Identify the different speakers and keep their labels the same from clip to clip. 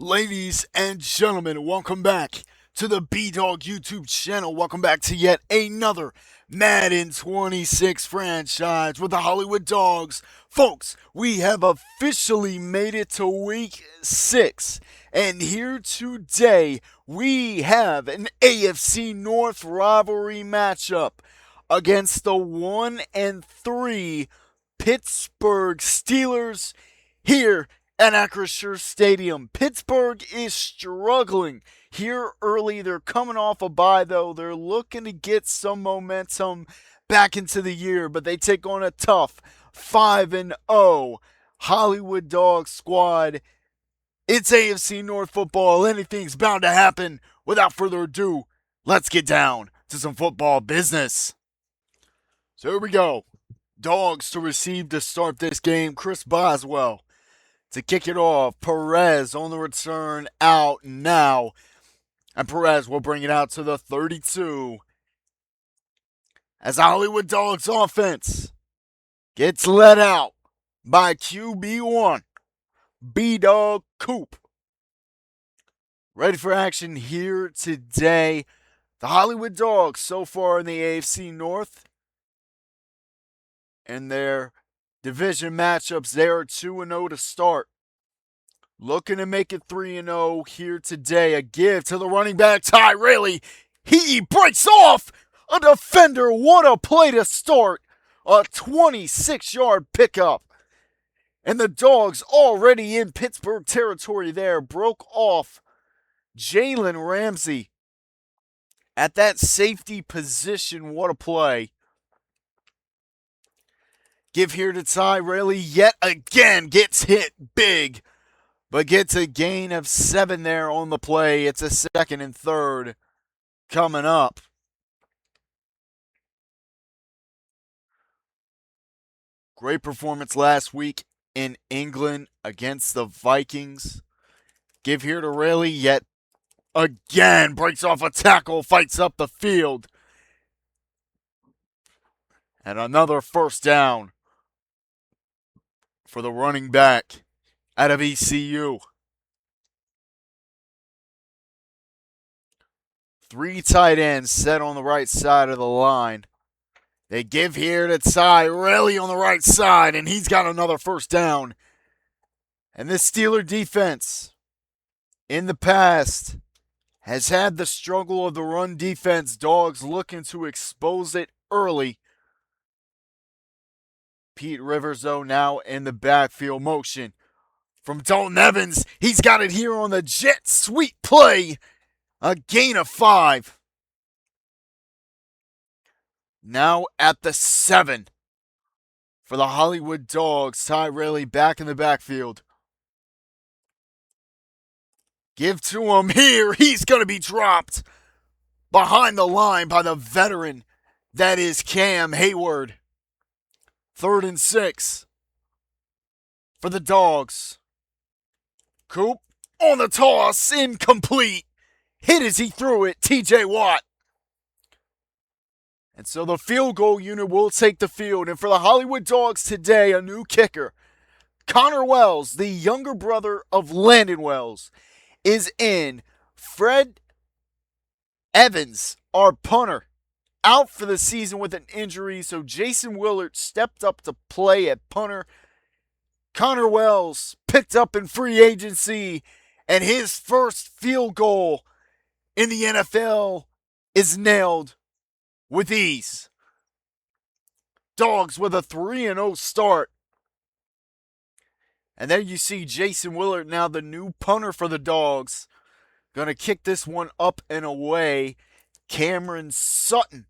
Speaker 1: Ladies and gentlemen, welcome back to the B-Dog YouTube channel. Welcome back to yet another Madden 26 franchise with the Hollywood Dawgs. Folks, we have officially made it to week 6. And here today, we have an AFC North rivalry matchup against the 1-3 Pittsburgh Steelers here at Acrisure Stadium. Pittsburgh is struggling here early. They're coming off a bye, though. They're looking to get some momentum back into the year, but they take on a tough 5-0 Hollywood Dawgs squad. It's AFC North football. Anything's bound to happen. Without further ado, let's get down to some football business. So here we go. Dogs to receive to start this game. Chris Boswell to kick it off. Perez on the return out now. And Perez will bring it out to the 32. As the Hollywood Dawgs offense gets let out by QB1, B-Dog Coop. Ready for action here today. The Hollywood Dawgs so far in the AFC North. And their division matchups, they are 2-0 to start. Looking to make it 3-0 here today. A give to the running back, Ty Rayleigh. He breaks off a defender. What a play to start. A 26-yard pickup. And the Dogs already in Pittsburgh territory there. Broke off Jalen Ramsey at that safety position. What a play. Give here to Ty Rayleigh yet again. Gets hit big, but gets a gain of 7 there on the play. It's a 2nd and 3rd coming up. Great performance last week in England against the Vikings. Give here to Rayleigh yet again. Breaks off a tackle, fights up the field. And another first down for the running back out of ECU. 3 tight ends set on the right side of the line. They give here to Ty Rayleigh on the right side, and he's got another first down. And this Steeler defense, in the past, has had the struggle of the run defense. Dogs looking to expose it early. Pete Rivers, though, now in the backfield motion from Dalton Evans. He's got it here on the jet sweep play. A gain of 5. Now at the 7 for the Hollywood Dawgs. Ty Rayleigh back in the backfield. Give to him here. He's going to be dropped behind the line by the veteran. That is Cam Hayward. 3rd and 6 for the Dogs. Coop on the toss, incomplete. Hit as he threw it, TJ Watt. And so the field goal unit will take the field. And for the Hollywood Dawgs today, a new kicker. Connor Wells, the younger brother of Landon Wells, is in. Fred Evans, our punter, out for the season with an injury, so Jason Willard stepped up to play at punter. Connor Wells picked up in free agency, and his first field goal in the NFL is nailed with ease. Dogs with a 3-0 start. And there you see Jason Willard, now the new punter for the Dogs. Going to kick this one up and away. Cameron Sutton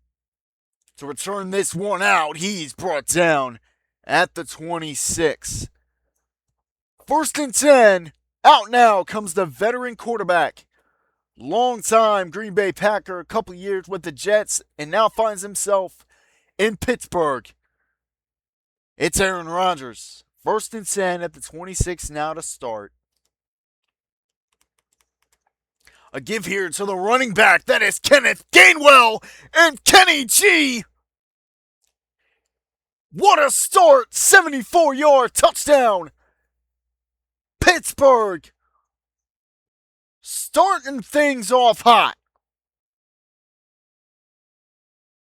Speaker 1: to return this one out. He's brought down at the 26. 1st and 10. Out now comes the veteran quarterback. Long-time Green Bay Packer, a couple years with the Jets, and now finds himself in Pittsburgh. It's Aaron Rodgers. 1st and 10 at the 26 now to start. A give here to the running back. That is Kenneth Gainwell and Kenny G. What a start. 74-yard touchdown. Pittsburgh starting things off hot.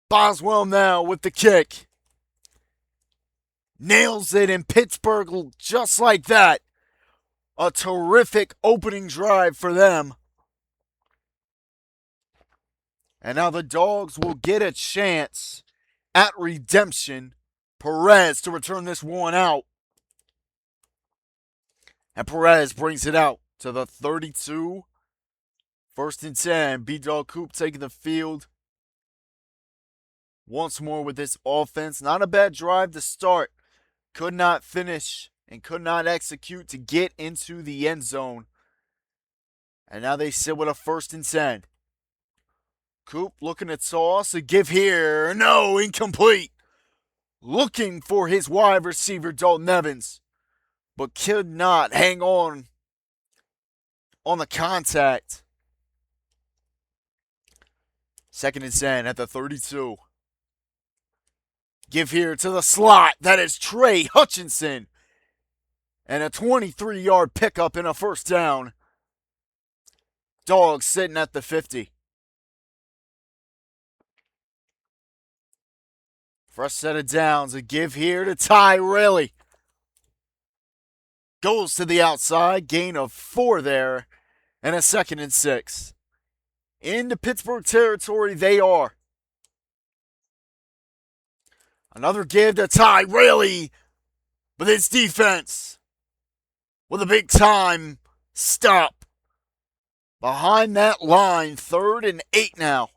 Speaker 1: Boswell now with the kick. Nails it in Pittsburgh just like that. A terrific opening drive for them. And now the Dogs will get a chance at redemption. Perez to return this one out. And Perez brings it out to the 32. 1st and 10. B-Dog Coop taking the field. Once more with this offense. Not a bad drive to start. Could not finish and could not execute to get into the end zone. And now they sit with a 1st and 10. Coop looking to toss. A give here. No, incomplete. Looking for his wide receiver, Dalton Evans. But could not hang on the contact. 2nd and 10 at the 32. Give here to the slot. That is Trey Hutchinson. And a 23-yard pickup and a 1st down. Dogs sitting at the 50. Fresh set of downs. A give here to Ty Raley. Goes to the outside. Gain of 4 there. And a 2nd and 6. Into Pittsburgh territory they are. Another give to Ty Raley. But it's defense. With a big time stop. Behind that line. 3rd and 8 now.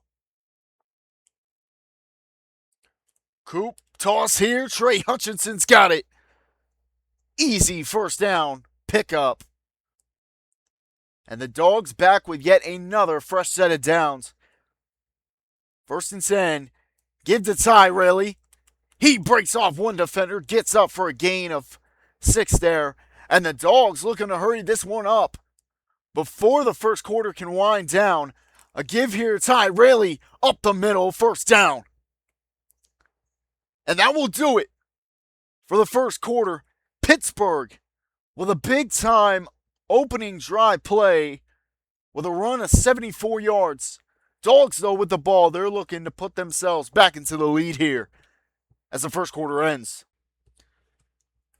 Speaker 1: Coop, toss here. Trey Hutchinson's got it. Easy 1st down pickup. And the Dogs back with yet another fresh set of downs. 1st and 10. Give to Ty Raley. He breaks off one defender. Gets up for a gain of 6 there. And the Dogs looking to hurry this one up. Before the 1st quarter can wind down. A give here to Ty Raley. Up the middle. 1st down. And that will do it for the 1st quarter. Pittsburgh with a big-time opening drive play with a run of 74 yards. Dogs, though, with the ball, they're looking to put themselves back into the lead here as the 1st quarter ends.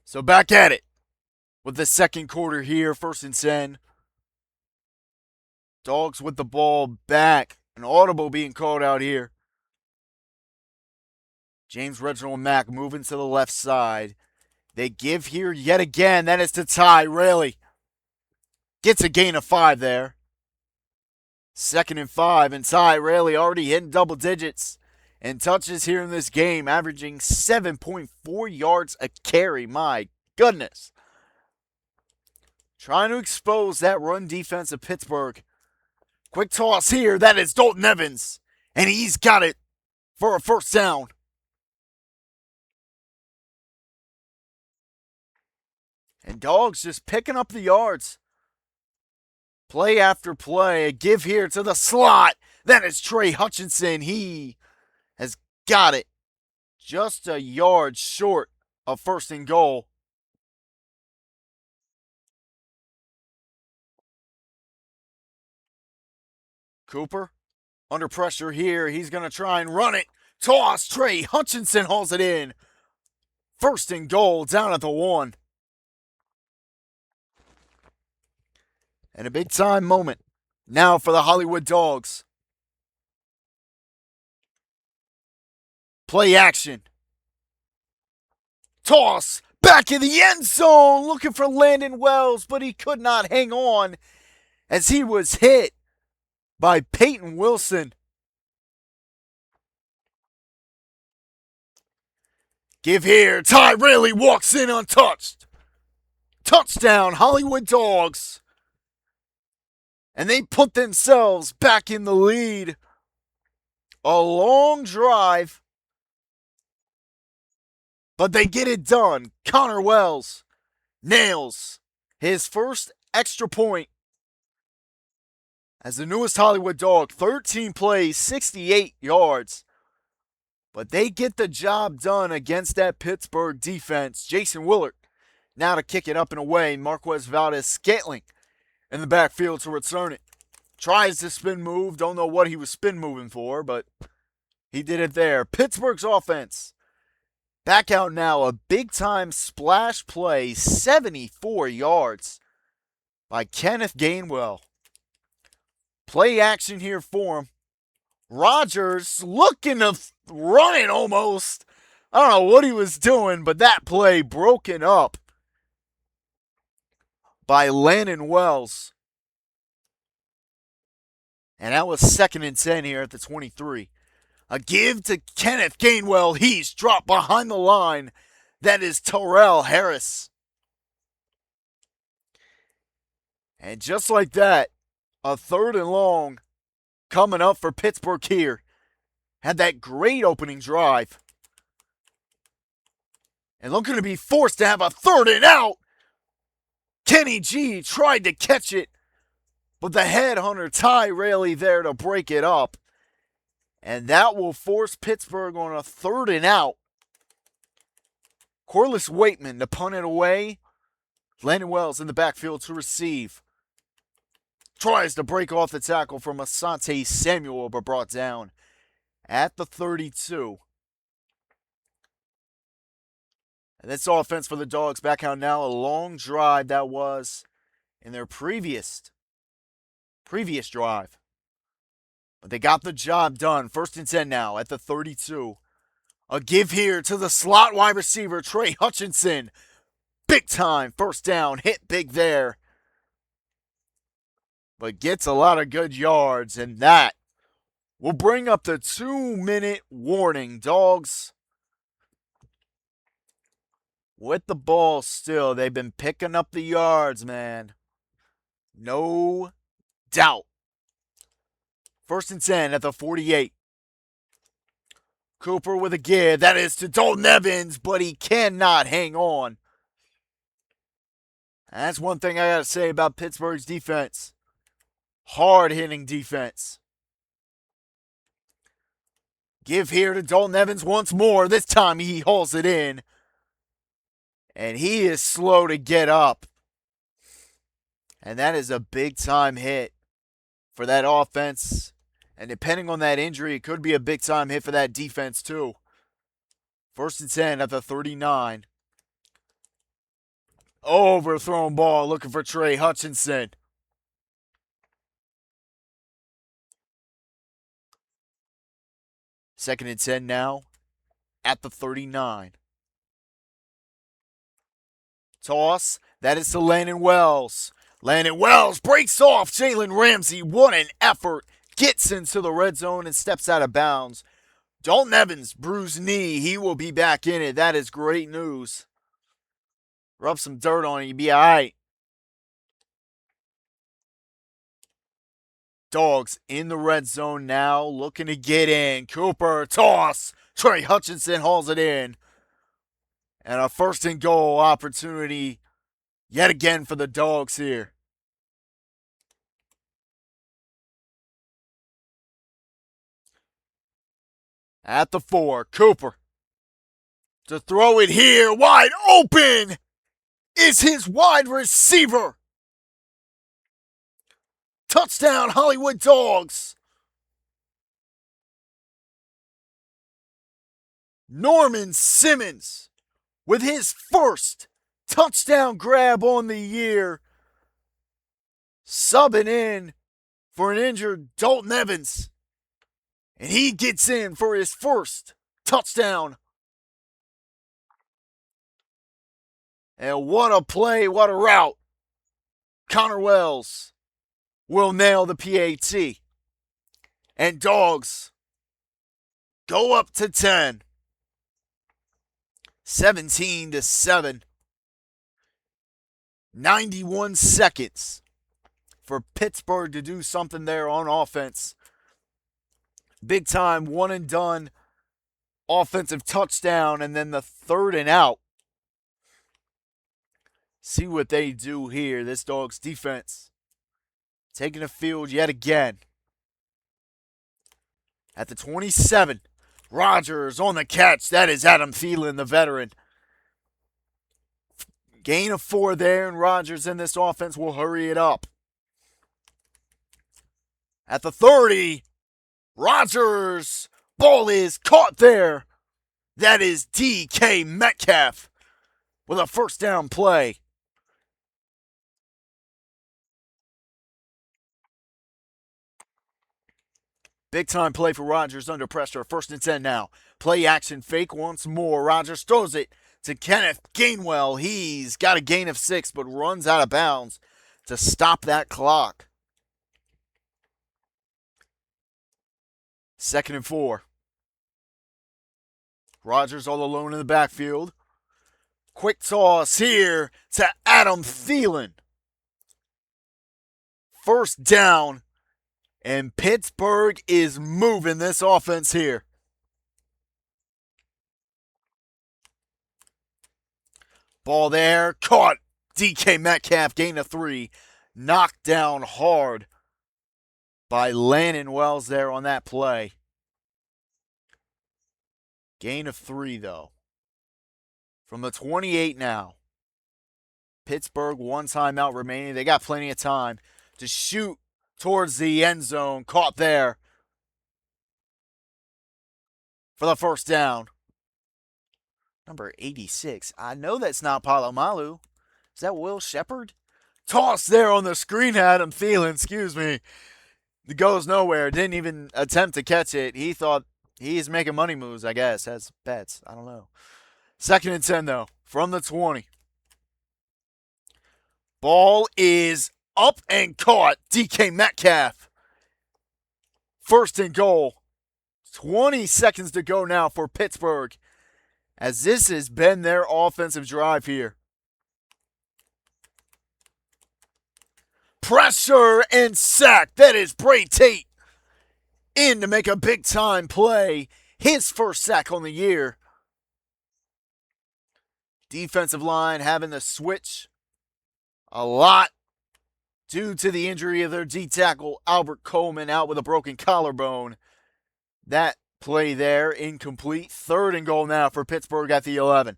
Speaker 1: So back at it with the 2nd quarter here, 1st and 10. Dogs with the ball back. An audible being called out here. James Reginald Mack moving to the left side. They give here yet again. That is to Ty Raley. Gets a gain of 5 there. 2nd and 5. And Ty Raley already hitting double digits. And touches here in this game. Averaging 7.4 yards a carry. My goodness. Trying to expose that run defense of Pittsburgh. Quick toss here. That is Dalton Evans. And he's got it for a 1st down. And Dogs just picking up the yards. Play after play. A give here to the slot. That is Trey Hutchinson. He has got it. Just a yard short of 1st and goal. Cooper under pressure here. He's going to try and run it. Toss. Trey Hutchinson hauls it in. 1st and goal down at the 1. And a big-time moment now for the Hollywood Dawgs. Play action. Toss. Back in the end zone. Looking for Landon Wells, but he could not hang on as he was hit by Peyton Wilson. Give here. Ty Raley walks in untouched. Touchdown, Hollywood Dawgs. And they put themselves back in the lead. A long drive. But they get it done. Connor Wells nails his 1st extra point. As the newest Hollywood Dawg, 13 plays, 68 yards. But they get the job done against that Pittsburgh defense. Jason Willard now to kick it up and away. Marquez Valdez Scantling in the backfield to return it. Tries to spin move. Don't know what he was spin moving for, but he did it there. Pittsburgh's offense. Back out now. A big-time splash play. 74 yards by Kenneth Gainwell. Play action here for him. Rodgers looking to run it almost. I don't know what he was doing, but that play broken up by Landon Wells. And that was 2nd and 10 here at the 23. A give to Kenneth Gainwell. He's dropped behind the line. That is Terrell Harris. And just like that, a 3rd and long coming up for Pittsburgh here. Had that great opening drive. And looking to be forced to have a 3rd and out. Kenny G tried to catch it, but the headhunter Ty Raley there to break it up. And that will force Pittsburgh on a 3rd and out. Corliss Waitman to punt it away. Landon Wells in the backfield to receive. Tries to break off the tackle from Asante Samuel, but brought down at the 32. And this offense for the Dogs back out now. A long drive that was in their previous drive. But they got the job done. 1st and 10 now at the 32. A give here to the slot wide receiver, Trey Hutchinson. Big time 1st down. Hit big there. But gets a lot of good yards. And that will bring up the 2-minute warning. Dogs with the ball still. They've been picking up the yards, man. No doubt. 1st and 10 at the 48. Cooper with a give. That is to Dalton Evans, but he cannot hang on. And that's one thing I got to say about Pittsburgh's defense. Hard-hitting defense. Give here to Dalton Evans once more. This time he hauls it in. And he is slow to get up. And that is a big-time hit for that offense. And depending on that injury, it could be a big-time hit for that defense too. 1st and 10 at the 39. Overthrown ball looking for Trey Hutchinson. Second and 10 now at the 39. Toss. That is to Landon Wells. Landon Wells breaks off Jalen Ramsey. What an effort. Gets into the red zone and steps out of bounds. Dalton Evans, bruised knee. He will be back in it. That is great news. Rub some dirt on it. You'll be all right. Dogs in the red zone now. Looking to get in. Cooper, toss. Trey Hutchinson hauls it in. And a 1st and goal opportunity yet again for the Dogs here. At the 4, Cooper. To throw it here, wide open is his wide receiver. Touchdown, Hollywood Dawgs. Norman Simmons with his 1st touchdown grab on the year. Subbing in for an injured Dalton Evans. And he gets in for his 1st touchdown. And what a play, what a route. Connor Wells will nail the PAT. And Dogs go up to 10. 17-7. 91 seconds for Pittsburgh to do something there on offense. Big time, 1 and done offensive touchdown, and then the 3rd and out. See what they do here. This Dogs defense taking the field yet again. At the 27, Rodgers on the catch. That is Adam Thielen, the veteran. Gain of 4 there, and Rodgers in this offense will hurry it up. At the 30, Rodgers. Ball is caught there. That is DK Metcalf with a first down play. Big time play for Rodgers under pressure. 1st and 10 now. Play action fake once more. Rodgers throws it to Kenneth Gainwell. He's got a gain of 6 but runs out of bounds to stop that clock. 2nd and 4. Rodgers all alone in the backfield. Quick toss here to Adam Thielen. 1st down. And Pittsburgh is moving this offense here. Ball there. Caught. DK Metcalf, gain of 3. Knocked down hard by Landon Wells there on that play. Gain of 3, though. From the 28 now. Pittsburgh, 1 timeout remaining. They got plenty of time to shoot towards the end zone. Caught there for the 1st down. Number 86. I know that's not Palomalu. Is that Will Shepard? Toss there on the screen, Adam Thielen. Excuse me. It goes nowhere. Didn't even attempt to catch it. He thought he's making money moves, I guess. Has bets. I don't know. 2nd and 10, though. From the 20. Ball is up and caught. DK Metcalf. 1st and goal. 20 seconds to go now for Pittsburgh, as this has been their offensive drive here. Pressure and sack. That is Bray Tate in to make a big-time play. His 1st sack on the year. Defensive line having to switch a lot due to the injury of their D-tackle, Albert Coleman, out with a broken collarbone. That play there, incomplete. 3rd and goal now for Pittsburgh at the 11.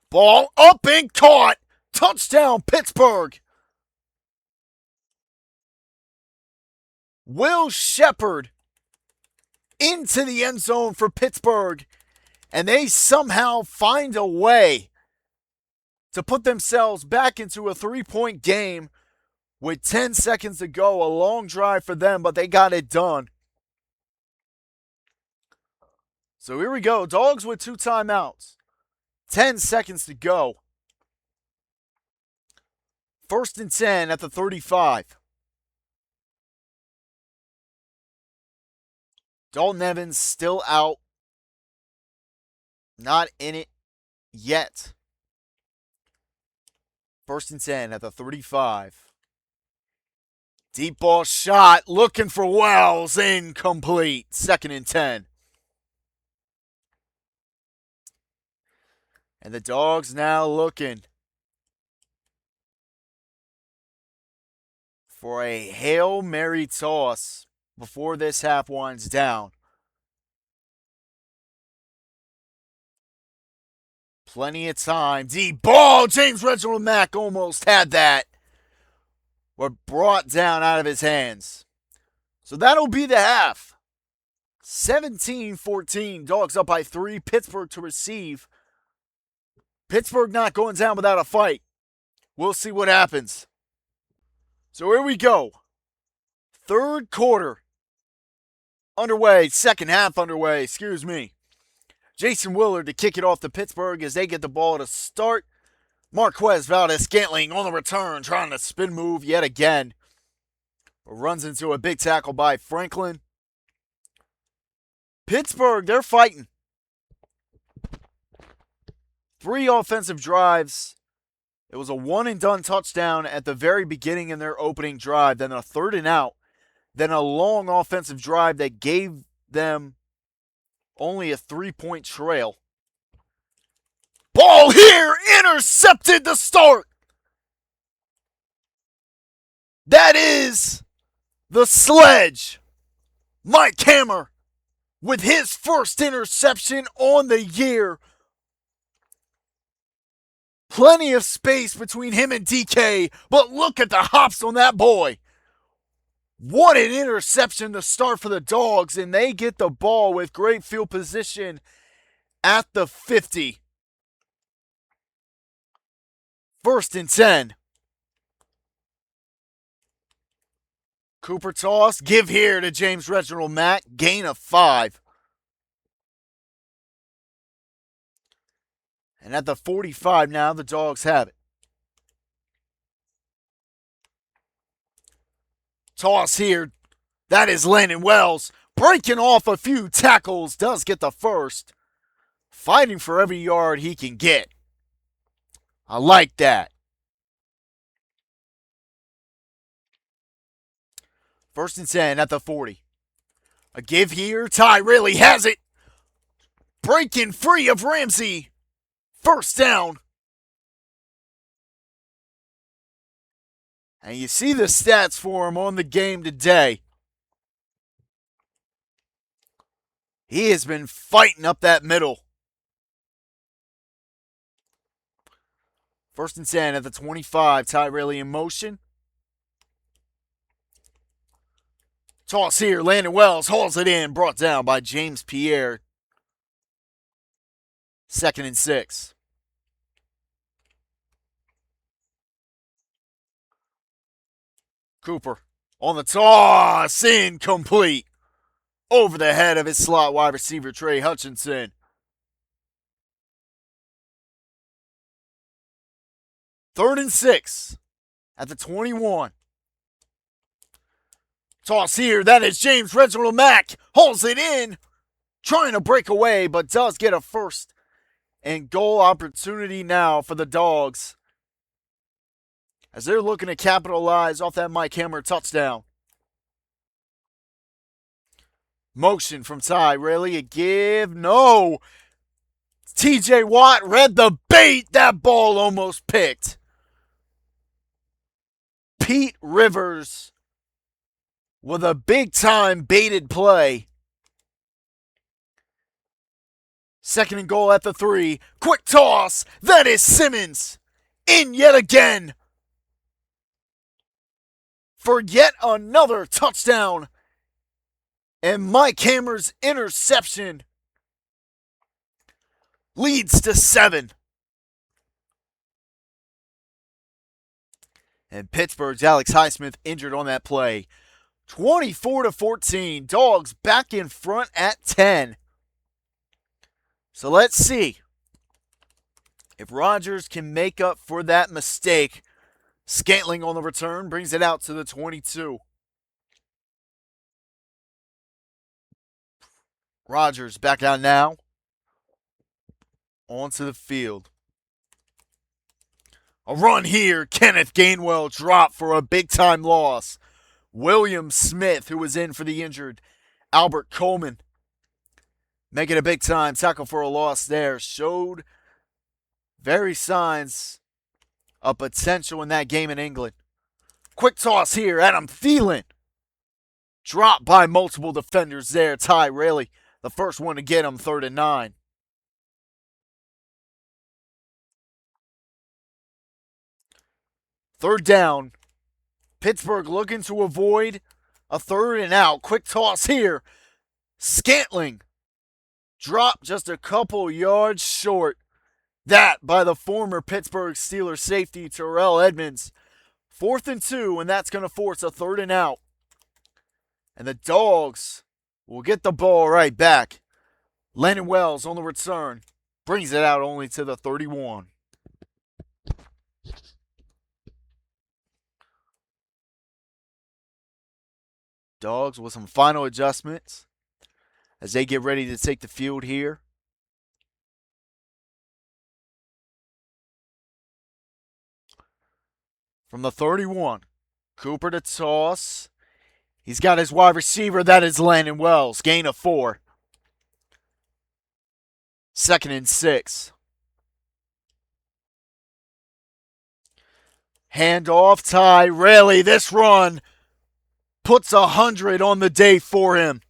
Speaker 1: Ball up and caught. Touchdown, Pittsburgh. Will Shepard into the end zone for Pittsburgh, and they somehow find a way to put themselves back into a 3-point game with 10 seconds to go. A long drive for them, but they got it done. So here we go. Dogs with 2 timeouts. 10 seconds to go. 1st and 10 at the 35. Dalton Evans still out. Not in it yet. 1st and 10 at the 35. Deep ball shot. Looking for Wells. Incomplete. 2nd and 10. And the Dogs now looking for a Hail Mary toss before this half winds down. Plenty of time. Deep ball. James Reginald Mack almost had that, but brought down out of his hands. So that'll be the half. 17-14. Dogs up by 3. Pittsburgh to receive. Pittsburgh not going down without a fight. We'll see what happens. So here we go. 3rd quarter underway. 2nd half underway. Excuse me. Jason Willard to kick it off to Pittsburgh as they get the ball to start. Marquez Valdes-Scantling on the return, trying to spin move yet again. But runs into a big tackle by Franklin. Pittsburgh, they're fighting. 3 offensive drives. It was a one-and-done touchdown at the very beginning in their opening drive, then a 3rd and out, then a long offensive drive that gave them only a 3-point trail. Ball here, intercepted to start. That is the Sledge. Mike Hammer with his 1st interception on the year. Plenty of space between him and DK, but look at the hops on that boy. What an interception to start for the Dogs, and they get the ball with great field position at the 50. 1st and 10. Cooper toss, give here to James Reginald Mack, gain of 5. And at the 45 now, the Dogs have it. Toss here. That is Landon Wells. Breaking off a few tackles. Does get the first. Fighting for every yard he can get. I like that. 1st and 10 at the 40. A give here. Ty really has it. Breaking free of Ramsey. 1st down. And you see the stats for him on the game today. He has been fighting up that middle. 1st and 10 at the 25. Tyrell in motion. Toss here. Landon Wells hauls it in. Brought down by James Pierre. 2nd and 6. Cooper on the toss. Incomplete. Over the head of his slot wide receiver, Trey Hutchinson. 3rd and 6 at the 21. Toss here. That is James Reginald Mack. Hauls it in. Trying to break away, but does get a 1st and goal opportunity now for the Dogs, as they're looking to capitalize off that Mike Hammer touchdown. Motion from Ty. Really a give? No. TJ Watt read the bait. That ball almost picked. Pete Rivers with a big-time baited play. 2nd and goal at the 3. Quick toss. That is Simmons. In yet again. For yet another touchdown. And Mike Hammer's interception leads to 7. And Pittsburgh's Alex Highsmith injured on that play. 24-14. Dogs back in front at 10. So let's see if Rodgers can make up for that mistake. Scantling on the return brings it out to the 22. Rodgers back out now. Onto the field. A run here. Kenneth Gainwell dropped for a big-time loss. William Smith, who was in for the injured Albert Coleman, making a big-time tackle for a loss there. Showed very signs of potential in that game in England. Quick toss here. Adam Thielen. Dropped by multiple defenders there. Ty Raley, the first one to get him. 3rd and 9. Third down. Pittsburgh looking to avoid a 3rd and out. Quick toss here. Scantling. Dropped just a couple yards short. That by the former Pittsburgh Steelers safety Terrell Edmonds. 4th and 2, and that's going to force a 3rd and out. And the Dogs will get the ball right back. Landon Wells on the return. Brings it out only to the 31. Dogs with some final adjustments as they get ready to take the field here. From the 31, Cooper to toss. He's got his wide receiver. That is Landon Wells. Gain of 4. 2nd and 6. Handoff. Ty Raley. This run puts 100 on the day for him,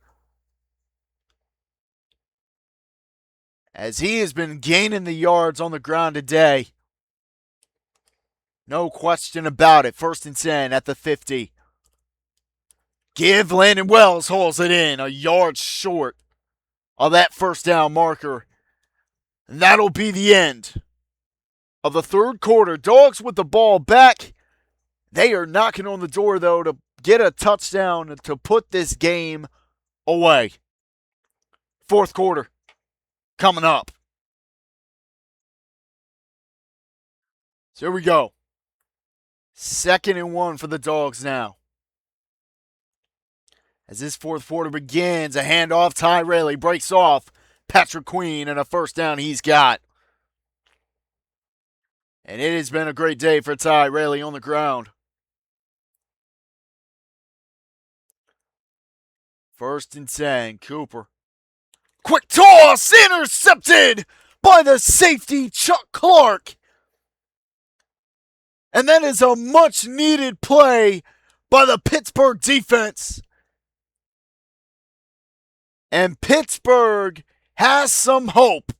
Speaker 1: as he has been gaining the yards on the ground today. No question about it. 1st and 10 at the 50. Give Landon Wells hauls it in a yard short of that first down marker. And that'll be the end of the third quarter. Dogs with the ball back. They are knocking on the door, though, to get a touchdown to put this game away. Fourth quarter coming up. So here we go. 2nd and 1 for the Dogs now. As this fourth quarter begins, a handoff. Ty Rayleigh breaks off Patrick Queen, and a first down he's got. And it has been a great day for Ty Rayleigh on the ground. 1st and 10, Cooper. Quick toss, intercepted by the safety, Chuck Clark. And that is a much-needed play by the Pittsburgh defense. And Pittsburgh has some hope.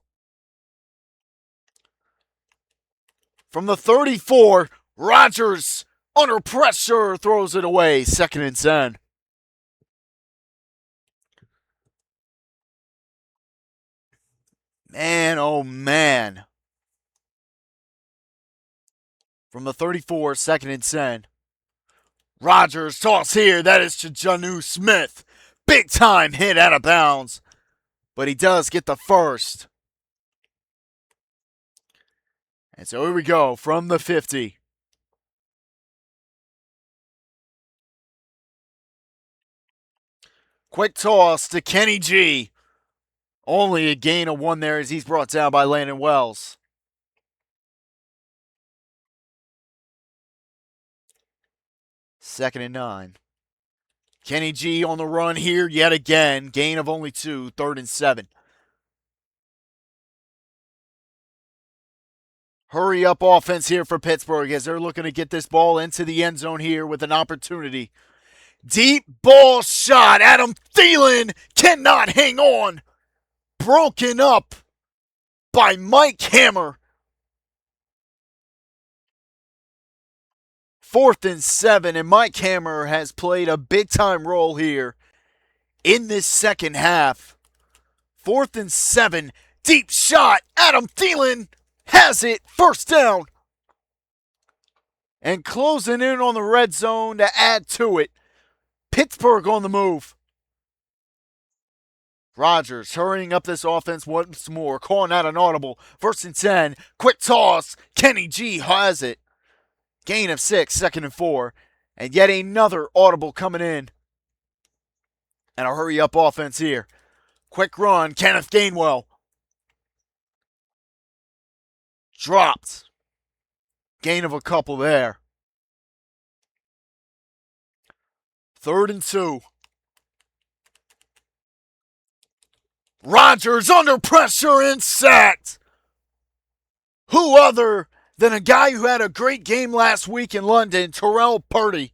Speaker 1: From the 34, Rodgers, under pressure, throws it away. 2nd and 10. Man, oh man. From the 34, 2nd and 10. Rodgers toss here. That is to Jonnu Smith. Big time hit out of bounds. But he does get the first. And so here we go from the 50. Quick toss to Kenny G. Only a gain of 1 there as he's brought down by Landon Wells. 2nd and 9. Kenny G on the run here yet again. Gain of only 2. 3rd and 7. Hurry up offense here for Pittsburgh as they're looking to get this ball into the end zone here with an opportunity. Deep ball shot. Adam Thielen cannot hang on. Broken up by Mike Hammer. 4th and 7, and Mike Hammer has played a big-time role here in this second half. 4th and 7, deep shot. Adam Thielen has it. First down. And closing in on the red zone to add to it. Pittsburgh on the move. Rodgers hurrying up this offense once more, calling out an audible. 1st and 10, quick toss. Kenny G has it. Gain of 6, 2nd and 4. And yet another audible coming in. And a hurry up offense here. Quick run, Kenneth Gainwell. Dropped. Gain of a couple there. 3rd and 2. Rodgers under pressure and sacked. Who other than a guy who had a great game last week in London, Terrell Purdy.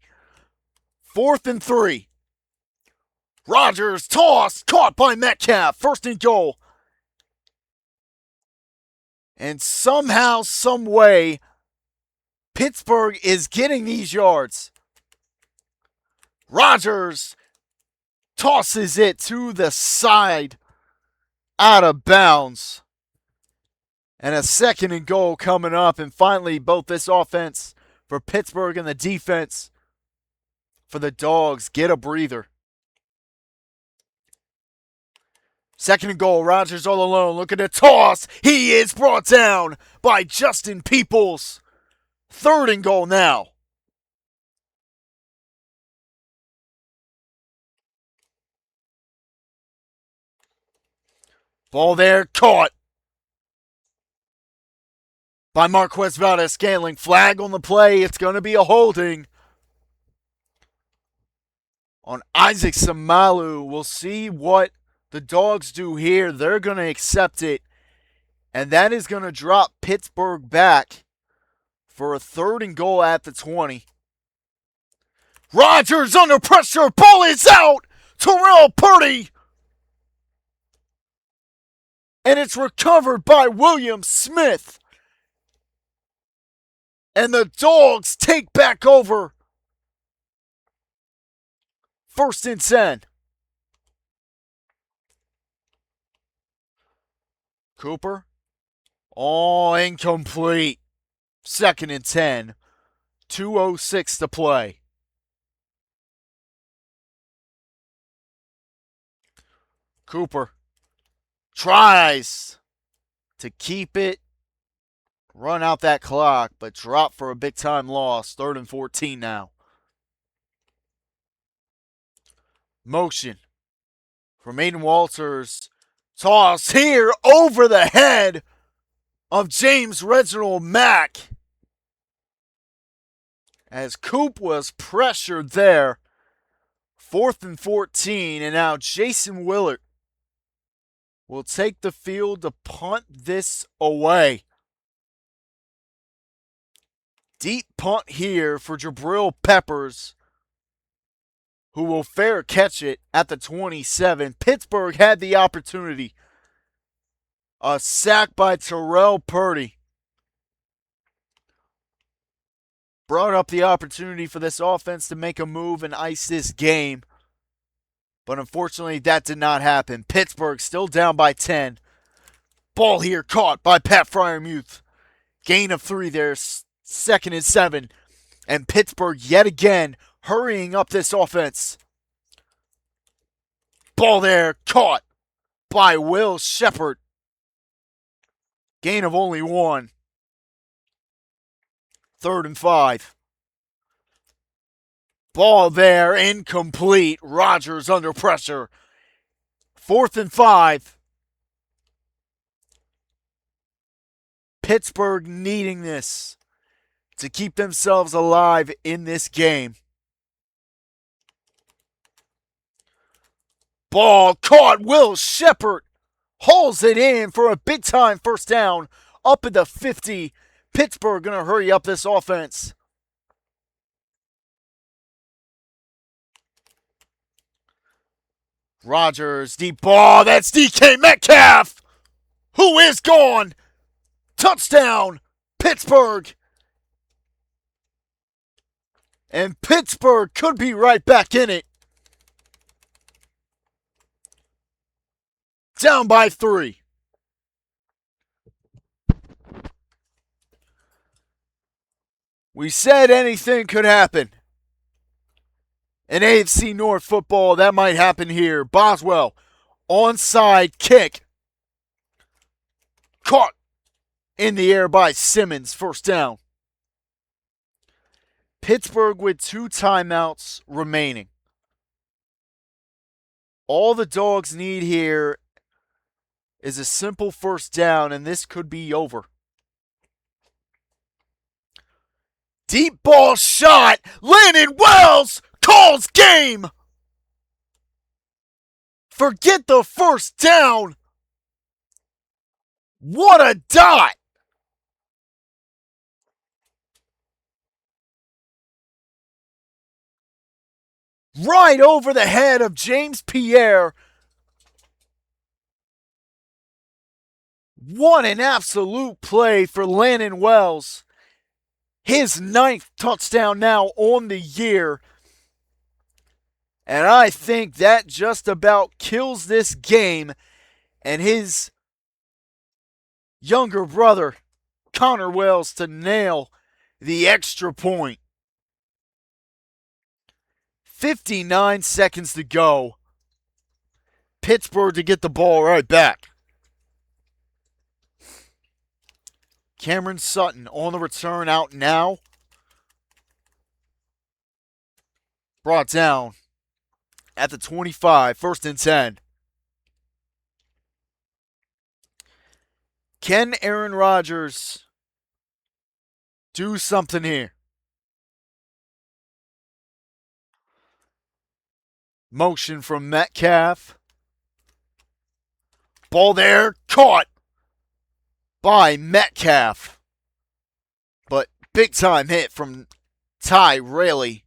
Speaker 1: 4th and 3. Rodgers toss, caught by Metcalf. 1st and goal. And somehow, some way, Pittsburgh is getting these yards. Rodgers tosses it to the side, out of bounds. And a 2nd and goal coming up. And finally, both this offense for Pittsburgh and the defense for the Dogs get a breather. 2nd and goal. Rodgers all alone. Look at the toss. He is brought down by Justin Peoples. 3rd and goal now. Ball there, caught by Marquez Valdez-Scantling. Flag on the play. It's going to be a holding on Isaac Samalu. We'll see what the Dogs do here. They're going to accept it, and that is going to drop Pittsburgh back for a 3rd and goal at the 20. Rodgers under pressure. Ball is out. Terrell Purdy. And it's recovered by William Smith. And the Dogs take back over First and 10. Cooper. Oh, incomplete. Second and 10. 2:06 to play. Cooper tries to keep it, run out that clock, but drop for a big time loss. 3rd and 14 now. Motion from Aiden Walters. Toss here over the head of James Reginald Mack. As Coop was pressured there. 4th and 14, and now Jason Willard will take the field to punt this away. Deep punt here for Jabril Peppers, who will fair catch it at the 27. Pittsburgh had the opportunity. A sack by Terrell Purdy brought up the opportunity for this offense to make a move and ice this game. But unfortunately, that did not happen. Pittsburgh still down by 10. Ball here caught by Pat Fryermuth. Gain of 3 there. 2nd and 7. And Pittsburgh yet again hurrying up this offense. Ball there caught by Will Shepard. Gain of only 1. 3rd and 5. Ball there, incomplete. Rodgers under pressure. 4th and 5. Pittsburgh needing this to keep themselves alive in this game. Ball caught. Will Shepard hauls it in for a big time first down up at the 50. Pittsburgh going to hurry up this offense. Rodgers, deep ball. That's DK Metcalf, who is gone. Touchdown, Pittsburgh. And Pittsburgh could be right back in it. Down by 3. We said anything could happen. In AFC North football, that might happen here. Boswell, onside kick. Caught in the air by Simmons. First down. Pittsburgh with 2 timeouts remaining. All the Dogs need here is a simple first down, and this could be over. Deep ball shot. Landon Wells calls game. Forget the first down. What a dot. Right over the head of James Pierre. What an absolute play for Landon Wells. His 9th touchdown now on the year. And I think that just about kills this game. And his younger brother, Connor Wells, to nail the extra point. 59 seconds to go. Pittsburgh to get the ball right back. Cameron Sutton on the return, out now. Brought down at the 25, 1st and 10. Can Aaron Rodgers do something here? Motion from Metcalf. Ball there, caught by Metcalf. But big time hit from Ty Rayleigh.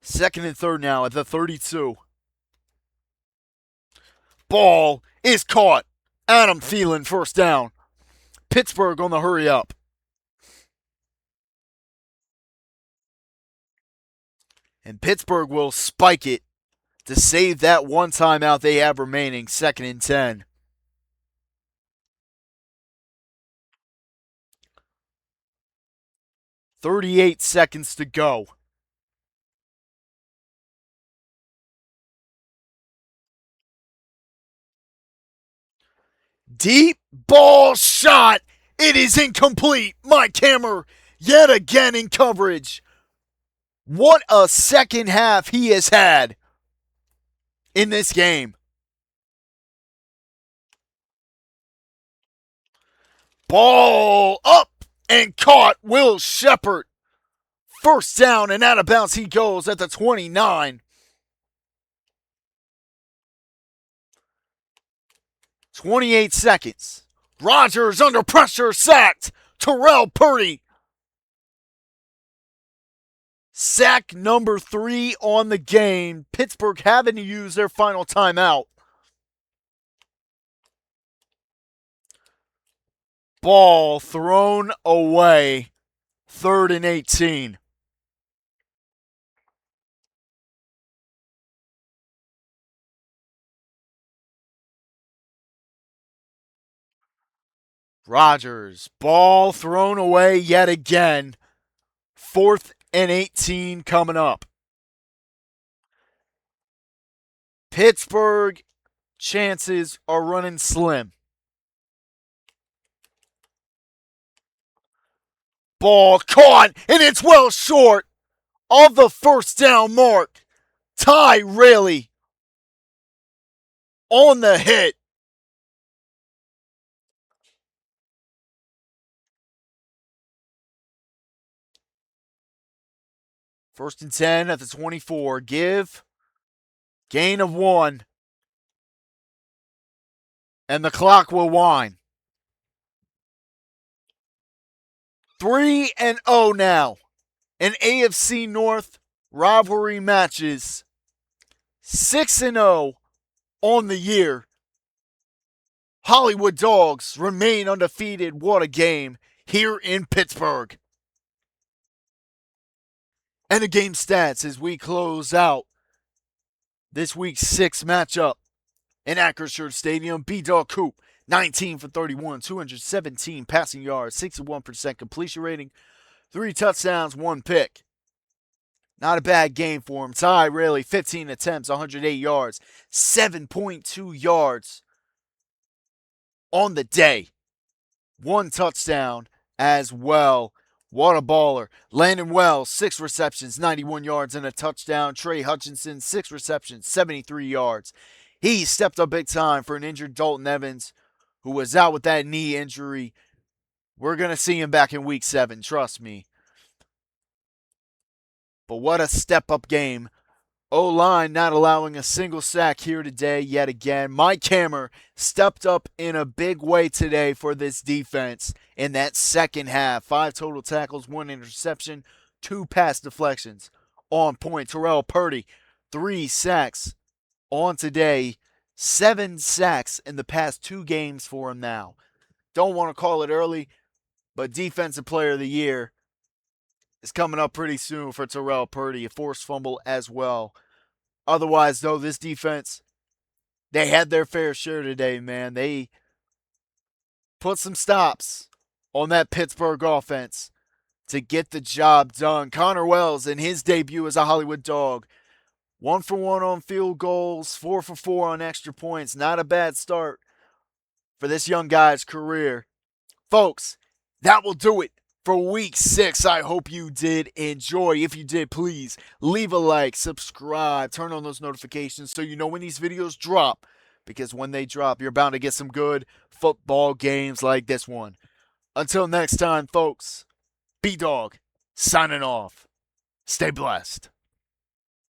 Speaker 1: 2nd and 3rd now at the 32. Ball is caught. Adam Thielen, first down. Pittsburgh on the hurry up. And Pittsburgh will spike it to save that one timeout they have remaining, 2nd and 10. .38 seconds to go. Deep ball shot. It is incomplete. Mike Hammer yet again in coverage. What a second half he has had in this game. Ball up and caught. Will Shepard. First down and out of bounds he goes at the 29. 28 seconds. Rodgers under pressure, sacked. Terrell Purdy. Sack number 3 on the game. Pittsburgh having to use their final timeout. Ball thrown away. 3rd and 18. Rodgers, ball thrown away yet again. 4th and 18 coming up. Pittsburgh chances are running slim. Ball caught, and it's well short of the first down mark. Ty Raley on the hit. First and 10 at the 24. Give. Gain of 1. And the clock will wind. 3-0 now. In AFC North rivalry matches. 6-0 on the year. Hollywood Dawgs remain undefeated. What a game here in Pittsburgh. And the game stats as we close out this week's 6th matchup in Acrisure Stadium. B-Dog Coop, 19 for 31, 217 passing yards, 61% completion rating, 3 touchdowns, 1 pick. Not a bad game for him. Ty Raley, 15 attempts, 108 yards, 7.2 yards on the day. 1 touchdown as well. What a baller. Landon Wells, 6 receptions, 91 yards and a touchdown. Trey Hutchinson, 6 receptions, 73 yards. He stepped up big time for an injured Dalton Evans, who was out with that knee injury. We're going to see him back in week 7, trust me. But what a step-up game. O-line not allowing a single sack here today yet again. Mike Hammer stepped up in a big way today for this defense in that second half. 5 total tackles, 1 interception, 2 pass deflections. On point, Terrell Purdy, 3 sacks on today. 7 sacks in the past 2 games for him now. Don't want to call it early, but Defensive Player of the Year is coming up pretty soon for Terrell Purdy. A forced fumble as well. Otherwise, though, this defense, they had their fair share today, man. They put some stops on that Pittsburgh offense to get the job done. Connor Wells in his debut as a Hollywood Dog. 1 for 1 on field goals, 4 for 4 on extra points. Not a bad start for this young guy's career. Folks, that will do it for week 6. I hope you did enjoy. If you did, please leave a like, subscribe, turn on those notifications so you know when these videos drop. Because when they drop, you're bound to get some good football games like this one. Until next time, folks, B-Dog signing off. Stay blessed.